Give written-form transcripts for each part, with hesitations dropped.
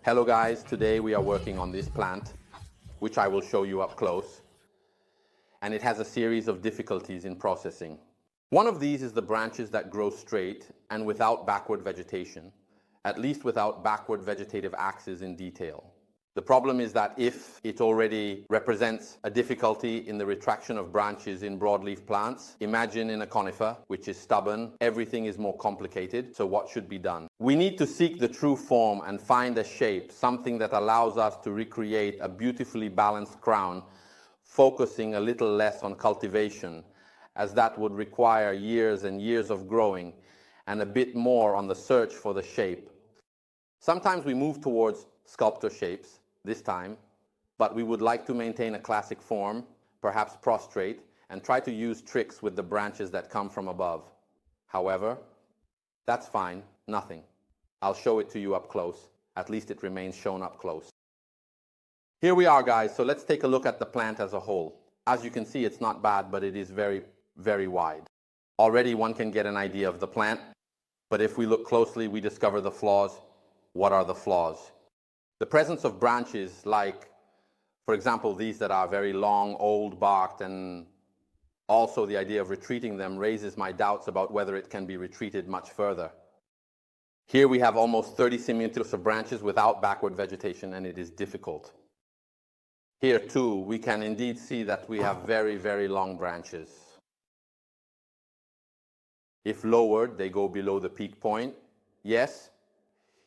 Hello guys, today we are working on this plant, which I will show you up close. And it has a series of difficulties in processing. One of these is the branches that grow straight and without backward vegetation, at least without backward vegetative axis in detail. The problem is that if it already represents a difficulty in the retraction of branches in broadleaf plants, imagine in a conifer, which is stubborn, everything is more complicated, so what should be done? We need to seek the true form and find a shape, something that allows us to recreate a beautifully balanced crown, focusing a little less on cultivation, as that would require years and years of growing, and a bit more on the search for the shape. Sometimes we move towards sculptor shapes, this time, but we would like to maintain a classic form, perhaps prostrate, and try to use tricks with the branches that come from above. However, that's fine, nothing. I'll show it to you up close. At least it remains shown up close. Here we are, guys, so let's take a look at the plant as a whole. As you can see, it's not bad, but it is very, very wide. Already one can get an idea of the plant, but if we look closely, we discover the flaws. What are the flaws? The presence of branches like, for example, these that are very long, old barked, and also the idea of retreating them raises my doubts about whether it can be retreated much further. Here we have almost 30 centimeters of branches without backward vegetation, and it is difficult. Here too, we can indeed see that we have very, very long branches. If lowered, they go below the peak point. Yes.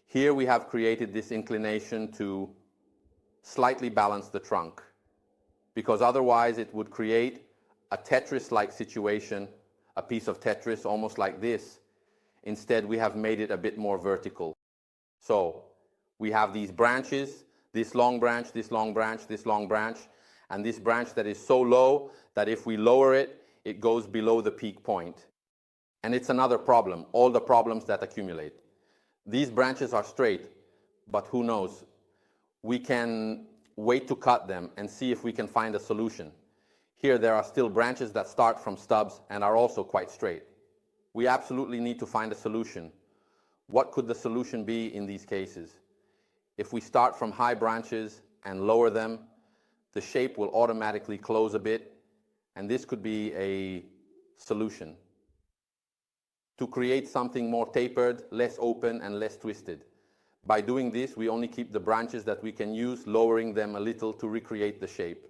Here we have created this inclination to slightly balance the trunk, because otherwise it would create a Tetris-like situation, a piece of Tetris almost like this. Instead, we have made it a bit more vertical. So we have these branches, this long branch, this long branch, this long branch, and this branch that is so low that if we lower it, it goes below the peak point. And it's another problem, all the problems that accumulate. These branches are straight, but who knows? We can wait to cut them and see if we can find a solution. Here there are still branches that start from stubs and are also quite straight. We absolutely need to find a solution. What could the solution be in these cases? If we start from high branches and lower them, the shape will automatically close a bit, and this could be a solution. To create something more tapered, less open, and less twisted. By doing this, we only keep the branches that we can use, lowering them a little to recreate the shape.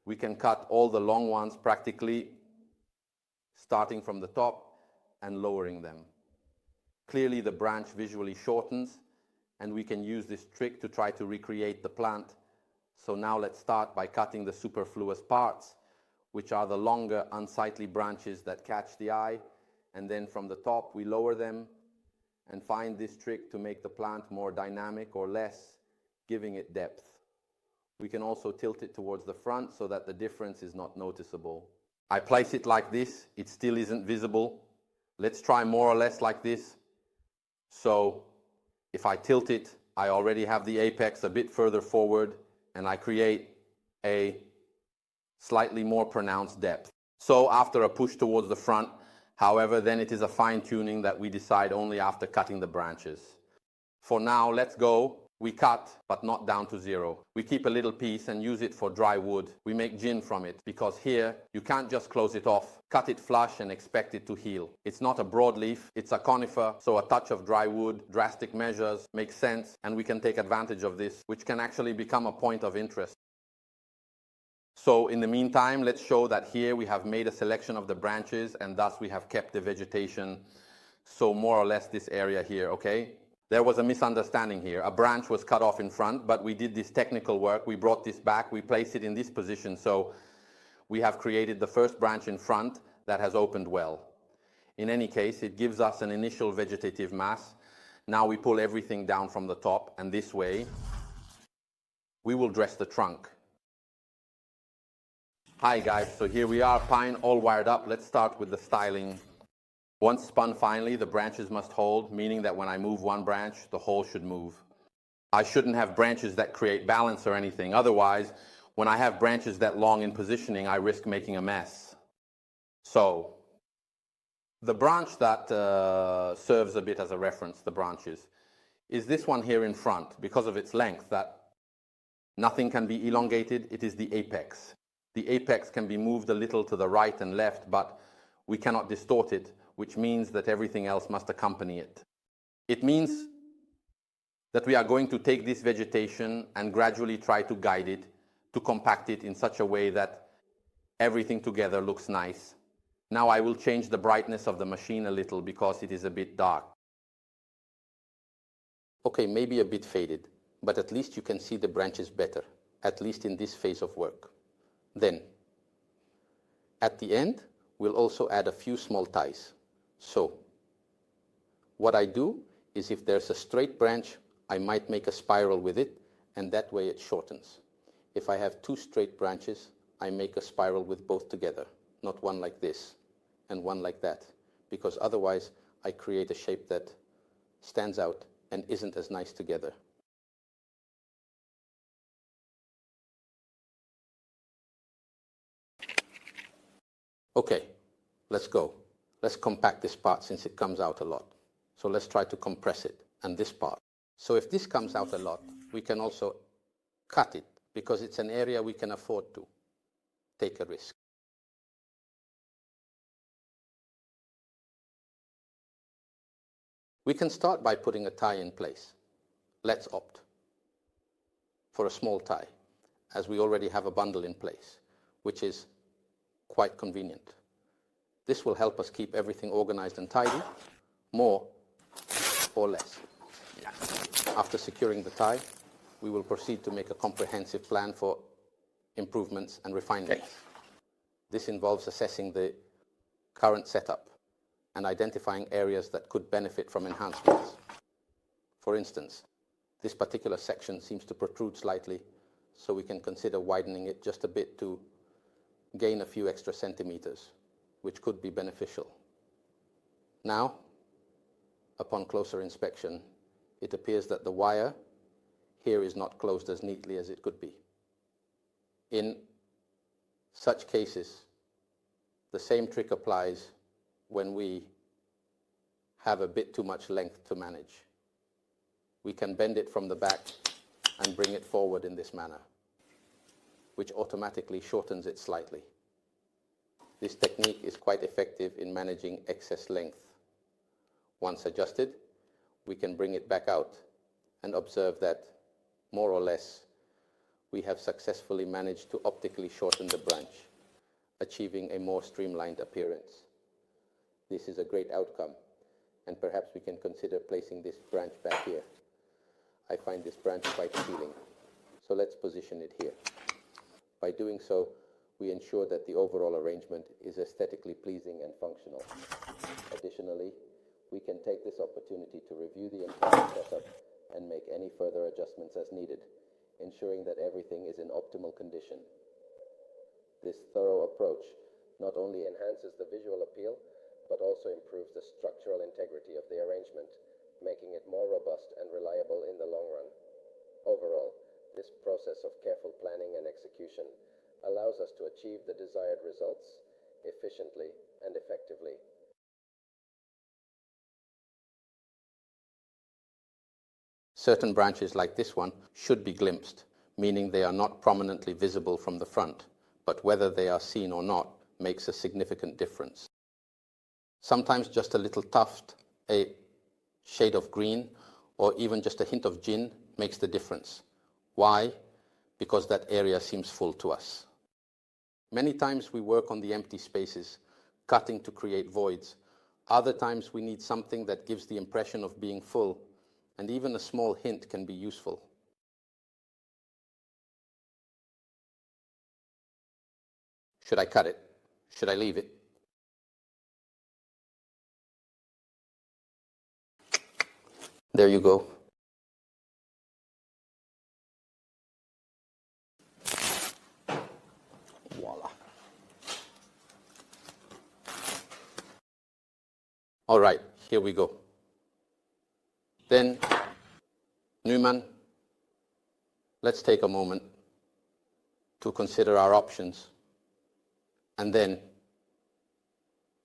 We can cut all the long ones practically, starting from the top and lowering them. Clearly, the branch visually shortens, and we can use this trick to try to recreate the plant. So now let's start by cutting the superfluous parts, which are the longer, unsightly branches that catch the eye. And then from the top we lower them and find this trick to make the plant more dynamic or less, giving it depth. We can also tilt it towards the front so that the difference is not noticeable. I place it like this, it still isn't visible. Let's try more or less like this. So if I tilt it, I already have the apex a bit further forward and I create a slightly more pronounced depth. So after a push towards the front, however, then it is a fine-tuning that we decide only after cutting the branches. For now, let's go. We cut, but not down to zero. We keep a little piece and use it for dry wood. We make gin from it, because here you can't just close it off, cut it flush and expect it to heal. It's not a broadleaf, it's a conifer, so a touch of dry wood, drastic measures, makes sense, and we can take advantage of this, which can actually become a point of interest. So in the meantime, let's show that here we have made a selection of the branches and thus we have kept the vegetation. So more or less this area here, okay? There was a misunderstanding here. A branch was cut off in front, but we did this technical work. We brought this back, we placed it in this position. So we have created the first branch in front that has opened well. In any case, it gives us an initial vegetative mass. Now we pull everything down from the top, and this way we will dress the trunk. Hi guys, so here we are, pine all wired up. Let's start with the styling. Once spun finely, the branches must hold, meaning that when I move one branch, the whole should move. I shouldn't have branches that create balance or anything. Otherwise, when I have branches that long in positioning, I risk making a mess. So, the branch that serves a bit as a reference, the branches. is this one here in front, because of its length, that nothing can be elongated. It is the apex. The apex can be moved a little to the right and left, but we cannot distort it, which means that everything else must accompany it. It means that we are going to take this vegetation and gradually try to guide it, to compact it in such a way that everything together looks nice. Now I will change the brightness of the machine a little because it is a bit dark. Okay, maybe a bit faded, but at least you can see the branches better, at least in this phase of work. Then, at the end, we'll also add a few small ties. So, what I do is if there's a straight branch, I might make a spiral with it, and that way it shortens. If I have two straight branches, I make a spiral with both together, not one like this and one like that, because otherwise I create a shape that stands out and isn't as nice together. Okay, let's go. Let's compact this part since it comes out a lot. So let's try to compress it, and this part. So if this comes out a lot, we can also cut it, because it's an area we can afford to take a risk. We can start by putting a tie in place. Let's opt for a small tie, as we already have a bundle in place, which is quite convenient. This will help us keep everything organized and tidy, more or less. After securing the tie, we will proceed to make a comprehensive plan for improvements and refinements. Okay. This involves assessing the current setup and identifying areas that could benefit from enhancements. For instance, this particular section seems to protrude slightly, so we can consider widening it just a bit to gain a few extra centimeters, which could be beneficial. Now, upon closer inspection, it appears that the wire here is not closed as neatly as it could be. In such cases, the same trick applies when we have a bit too much length to manage. We can bend it from the back and bring it forward in this manner, which automatically shortens it slightly. This technique is quite effective in managing excess length. Once adjusted, we can bring it back out and observe that, more or less, we have successfully managed to optically shorten the branch, achieving a more streamlined appearance. This is a great outcome, and perhaps we can consider placing this branch back here. I find this branch quite appealing, so let's position it here. By doing so, we ensure that the overall arrangement is aesthetically pleasing and functional. Additionally, we can take this opportunity to review the entire setup and make any further adjustments as needed, ensuring that everything is in optimal condition. This thorough approach not only enhances the visual appeal, but also improves the structural integrity of the arrangement, making it more robust and reliable in the long run. Overall, this process of careful planning and execution allows us to achieve the desired results efficiently and effectively. Certain branches like this one should be glimpsed, meaning they are not prominently visible from the front, but whether they are seen or not makes a significant difference. Sometimes just a little tuft, a shade of green, or even just a hint of gin makes the difference. Why? Because that area seems full to us. Many times we work on the empty spaces, cutting to create voids. Other times we need something that gives the impression of being full, and even a small hint can be useful. Should I cut it? Should I leave it? There you go. Voila. All right, here we go. Then, Newman, let's take a moment to consider our options. And then,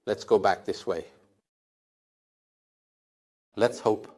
let's go back this way. Let's hope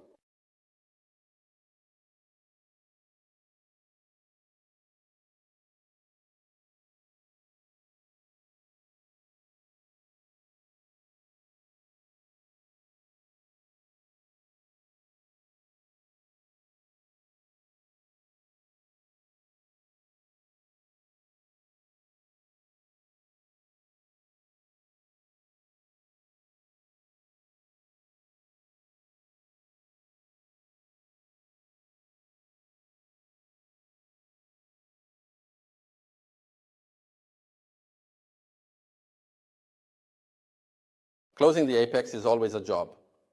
Closing the apex is always a job.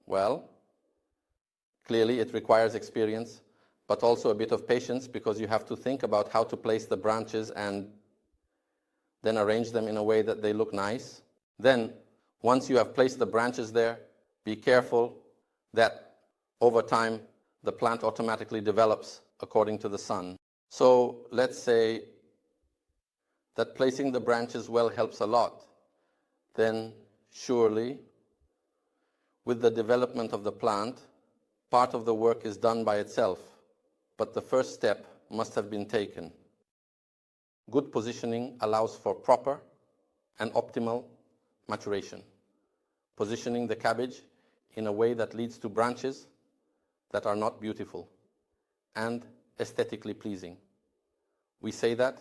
Well, clearly it requires experience, but also a bit of patience, because you have to think about how to place the branches and then arrange them in a way that they look nice. Then, once you have placed the branches there, be careful that over time the plant automatically develops according to the sun. So let's say that placing the branches well helps a lot. Then surely, with the development of the plant, part of the work is done by itself, but the first step must have been taken. Good positioning allows for proper and optimal maturation, positioning the cabbage in a way that leads to branches that are not beautiful and aesthetically pleasing. We say that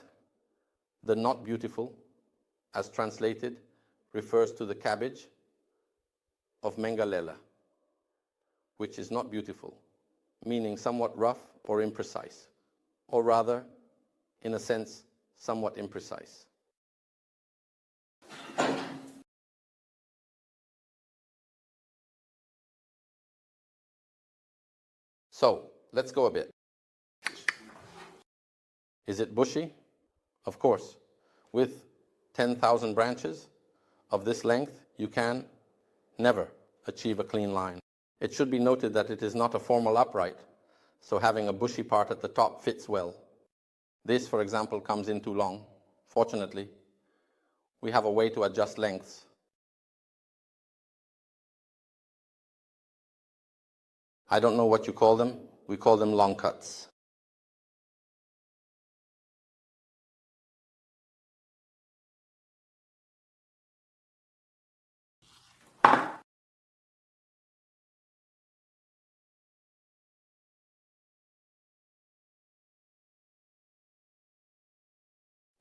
the not beautiful, as translated, refers to the cabbage of Mengalela, which is not beautiful, meaning somewhat rough or imprecise, or rather, in a sense, somewhat imprecise. So, let's go a bit. Is it bushy? Of course. With 10,000 branches of this length, you can never achieve a clean line. It should be noted that it is not a formal upright, so having a bushy part at the top fits well. This, for example, comes in too long. Fortunately, we have a way to adjust lengths. I don't know what you call them. We call them long cuts.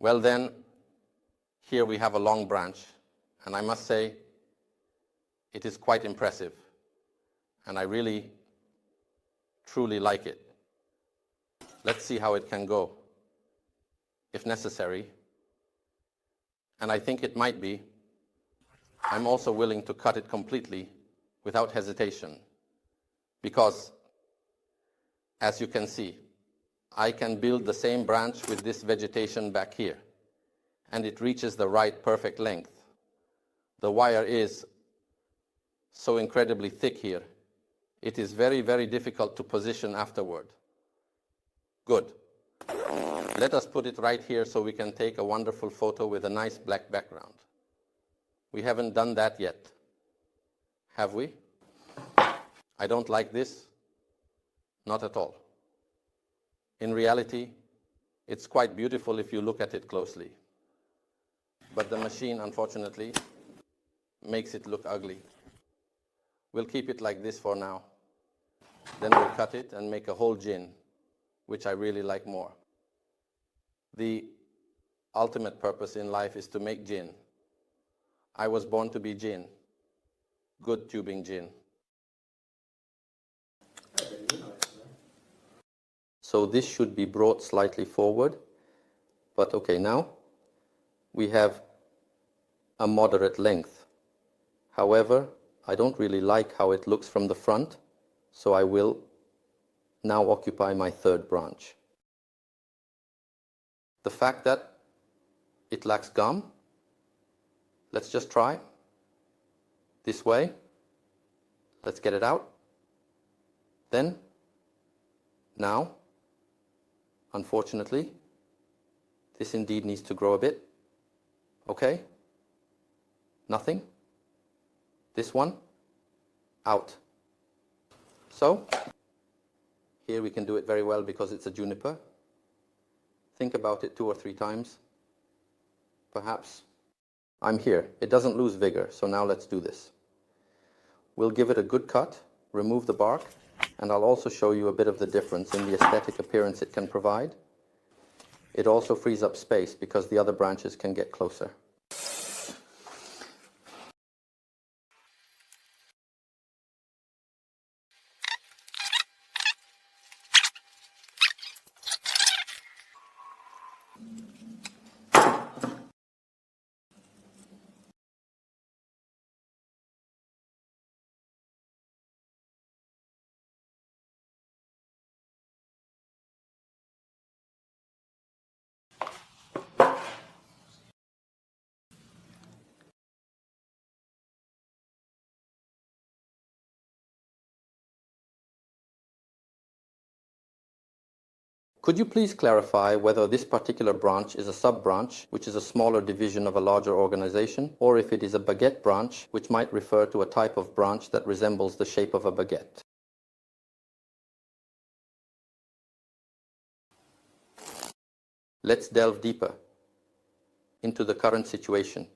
Well then, here we have a long branch, and I must say, it is quite impressive, and I really, truly like it. Let's see how it can go, if necessary, and I think it might be. I'm also willing to cut it completely without hesitation, because, as you can see, I can build the same branch with this vegetation back here, and it reaches the right perfect length. The wire is so incredibly thick here. It is very, very difficult to position afterward. Good. Let us put it right here so we can take a wonderful photo with a nice black background. We haven't done that yet, have we? I don't like this, not at all. In reality, it's quite beautiful if you look at it closely. But the machine, unfortunately, makes it look ugly. We'll keep it like this for now. Then we'll cut it and make a whole gin, which I really like more. The ultimate purpose in life is to make gin. I was born to be gin. Good tubing gin. So this should be brought slightly forward. But okay, now we have a moderate length. However, I don't really like how it looks from the front, so I will now occupy my third branch. The fact that it lacks gum, let's just try this way. Let's get it out. Then, now, unfortunately, this indeed needs to grow a bit. Okay? Nothing. This one, out. So, here we can do it very well because it's a juniper. Think about it 2 or 3 times. Perhaps. I'm here. It doesn't lose vigor, so now let's do this. We'll give it a good cut, remove the bark, and I'll also show you a bit of the difference in the aesthetic appearance it can provide. It also frees up space because the other branches can get closer. Could you please clarify whether this particular branch is a sub-branch, which is a smaller division of a larger organization, or if it is a baguette branch, which might refer to a type of branch that resembles the shape of a baguette? Let's delve deeper into the current situation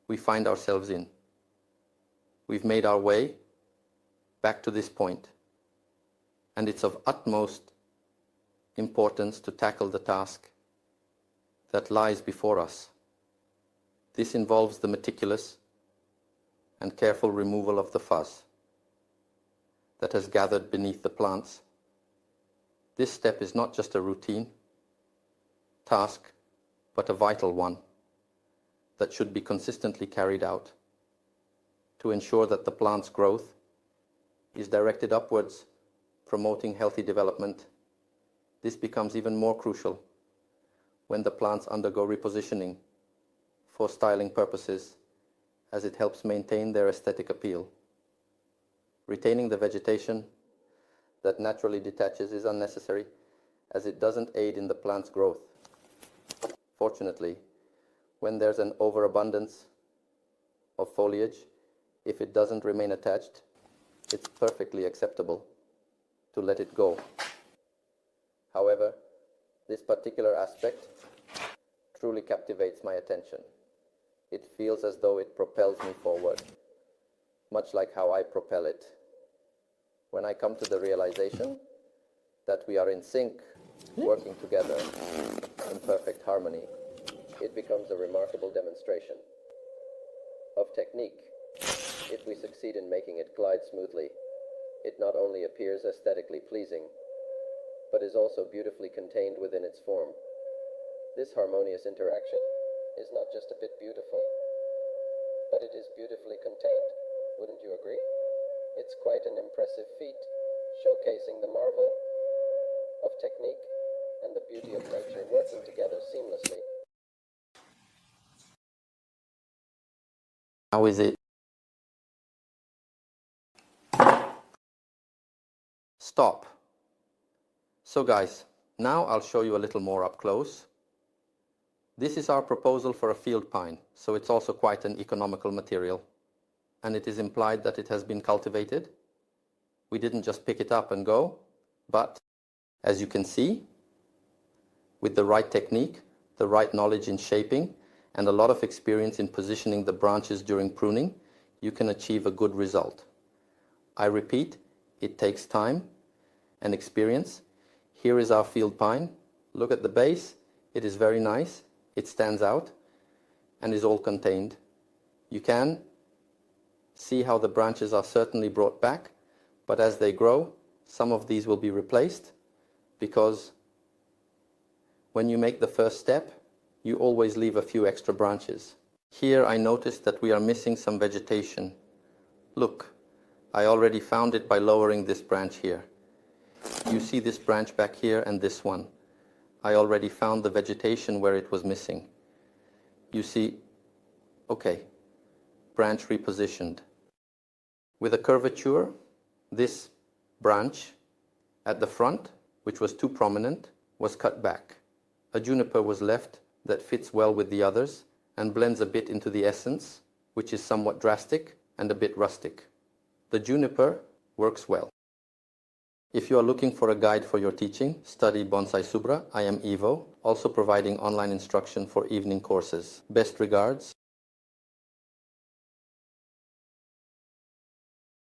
we find ourselves in. We've made our way back to this point, and it's of utmost importance to tackle the task that lies before us. This involves the meticulous and careful removal of the fuzz that has gathered beneath the plants. This step is not just a routine task, but a vital one that should be consistently carried out to ensure that the plant's growth is directed upwards, promoting healthy development. This becomes even more crucial when the plants undergo repositioning for styling purposes, as it helps maintain their aesthetic appeal. Retaining the vegetation that naturally detaches is unnecessary, as it doesn't aid in the plant's growth. Fortunately, when there's an overabundance of foliage, if it doesn't remain attached, it's perfectly acceptable to let it go. However, this particular aspect truly captivates my attention. It feels as though it propels me forward, much like how I propel it. When I come to the realization that we are in sync, working together in perfect harmony, it becomes a remarkable demonstration of technique. If we succeed in making it glide smoothly, it not only appears aesthetically pleasing, but is also beautifully contained within its form. This harmonious interaction is not just a bit beautiful, but it is beautifully contained. Wouldn't you agree? It's quite an impressive feat, showcasing the marvel of technique and the beauty of nature working together seamlessly. How is it? Stop. So guys, now I'll show you a little more up close. This is our proposal for a field pine, so it's also quite an economical material. And it is implied that it has been cultivated. We didn't just pick it up and go, but as you can see, with the right technique, the right knowledge in shaping, and a lot of experience in positioning the branches during pruning, you can achieve a good result. I repeat, it takes time and experience. Here is our field pine. Look at the base. It is very nice. It stands out and is all contained. You can see how the branches are certainly brought back, but as they grow, some of these will be replaced, because when you make the first step, you always leave a few extra branches. Here I noticed that we are missing some vegetation. Look, I already found it by lowering this branch here. You see this branch back here and this one. I already found the vegetation where it was missing. You see, okay, branch repositioned. With a curvature, this branch at the front, which was too prominent, was cut back. A juniper was left that fits well with the others and blends a bit into the essence, which is somewhat drastic and a bit rustic. The juniper works well. If you are looking for a guide for your teaching, study Bonsai Subra. I am Ivo, also providing online instruction for evening courses. Best regards.